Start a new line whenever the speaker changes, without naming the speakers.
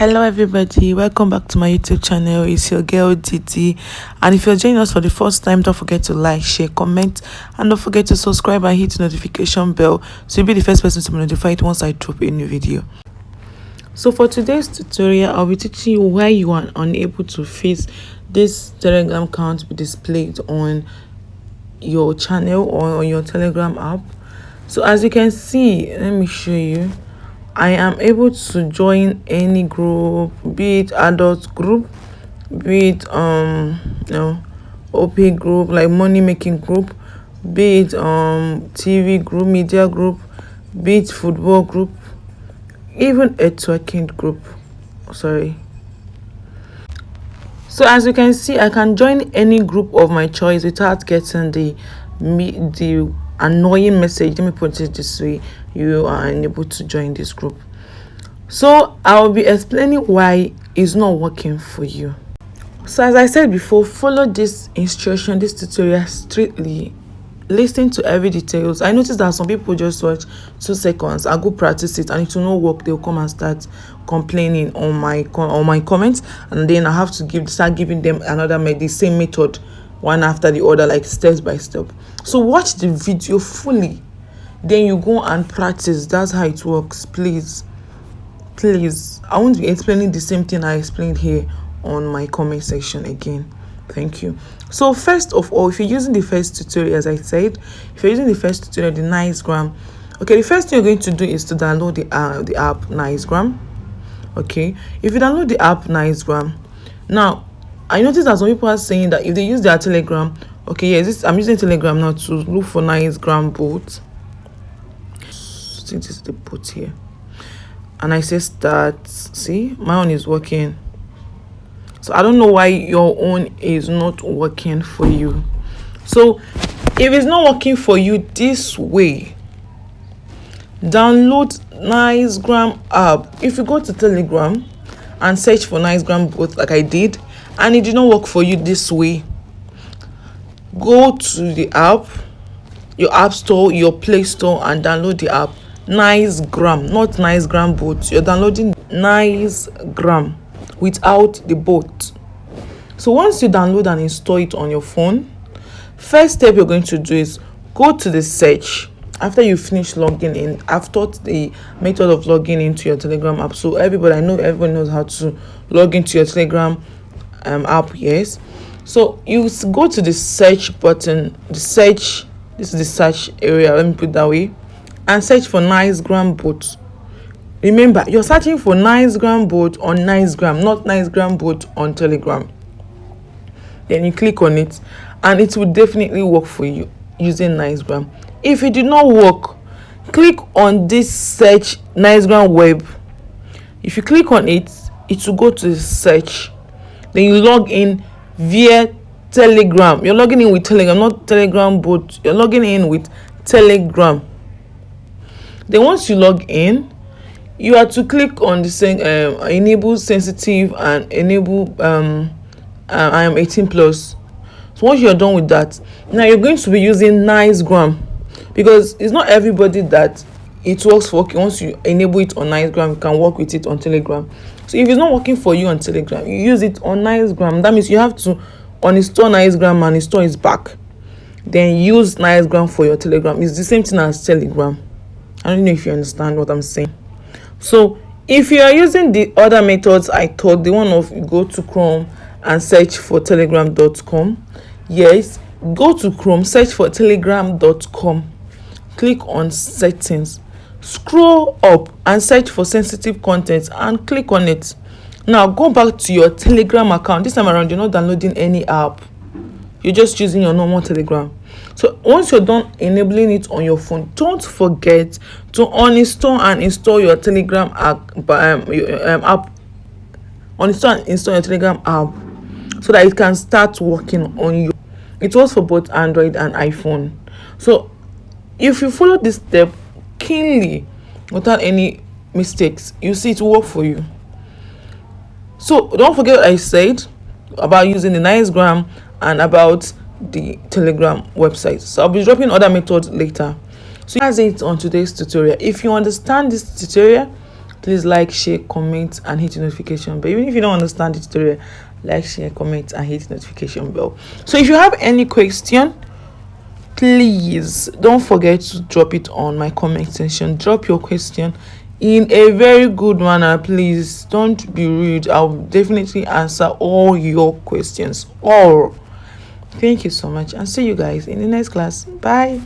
Hello everybody, welcome back to my YouTube channel. It's your girl Didi, and if you're joining us for the first time, don't forget to like, share, comment, and don't forget to subscribe and hit the notification bell so you'll be the first person to be notified once I drop a new video. So for today's tutorial, I'll be teaching you why you are unable to face this Telegram account be displayed on your channel or on your Telegram app. So as you can see, let me show you. I am able to join any group, be it adult group, be it OP group, like money making group, be it TV group, media group, be it football group, even a twerking group. So as you can see, I can join any group of my choice without getting the annoying message. Let me put it this way: you are unable to join this group. So I'll be explaining why it's not working for you. So as I said before, follow this instruction, this tutorial strictly. Listen to every details. I noticed that some people just watch 2 seconds and go practice it, and it will not work. They'll come and start complaining on my comments, and then I have to start giving them the same method, one after the other, like steps by step. So watch the video fully, then you go and practice. That's how it works. Please, I won't be explaining the same thing I explained here on my comment section again. Thank you. So first of all, if you're using the first tutorial, as I said, if you're using the first tutorial, the Nicegram, okay, the first thing you're going to do is to download the app Nicegram. Okay, if you download the app Nicegram, now I noticed that some people are saying that if they use their Telegram, okay, yes, I'm using Telegram now to look for Nicegram bot. I think this is the bot here, and I say start. See, my own is working. So I don't know why your own is not working for you. So if it's not working for you this way, download Nicegram app. If you go to Telegram and search for Nicegram bot like I did, and it did not work for you this way, go to the app, your app store, your Play Store, and download the app Nicegram, not Nicegram bot. You're downloading Nicegram without the bot. So once you download and install it on your phone, first step you're going to do is go to the search. After you finish logging in, I've taught the method of logging into your Telegram app. So I know everybody knows how to log into your Telegram app. Yes. So you go to the search button, this is the search area, let me put it that way, and search for Nicegram bot. Remember, you're searching for Nicegram bot on Nicegram, not Nicegram bot on Telegram. Then you click on it, and it will definitely work for you using Nicegram. If it did not work, click on this search Nicegram web. If you click on it, it will go to the search. Then you log in via Telegram. You're logging in with Telegram, not Telegram bot. You're logging in with Telegram. Then once you log in, you have to click on the enable sensitive and enable I am 18 plus. So once you're done with that, now you're going to be using Nicegram, because it's not everybody that it works for. Once you enable it on Nicegram, you can work with it on Telegram. So if it's not working for you on Telegram, you use it on Nicegram. That means you have to uninstall Nicegram and install it back, then use Nicegram for your Telegram. It's the same thing as Telegram. I don't know if you understand what I'm saying. So if you are using the other methods I taught, the one of go to Chrome and search for telegram.com, yes, go to Chrome, search for telegram.com, click on settings, scroll up and search for sensitive content and click on it. Now go back to your Telegram account. This time around, you're not downloading any app, you're just using your normal Telegram. So once you're done enabling it on your phone, don't forget to uninstall and install your Telegram app. Uninstall and install your Telegram app so that it can start working on you. It works for both Android and iPhone. So if you follow this step keenly without any mistakes, you see it will work for you. So don't forget what I said about using the Nicegram and about the Telegram website. So I'll be dropping other methods later. So that's it on today's tutorial. If you understand this tutorial, Please like, share, comment, and hit the notification bell. Even if you don't understand the tutorial, like, share, comment, and hit the notification bell. So if you have any question, please don't forget to drop it on my comment section. Drop your question in a very good manner. Please don't be rude. I'll definitely answer all your questions. All. Thank you so much, and see you guys in the next class. Bye.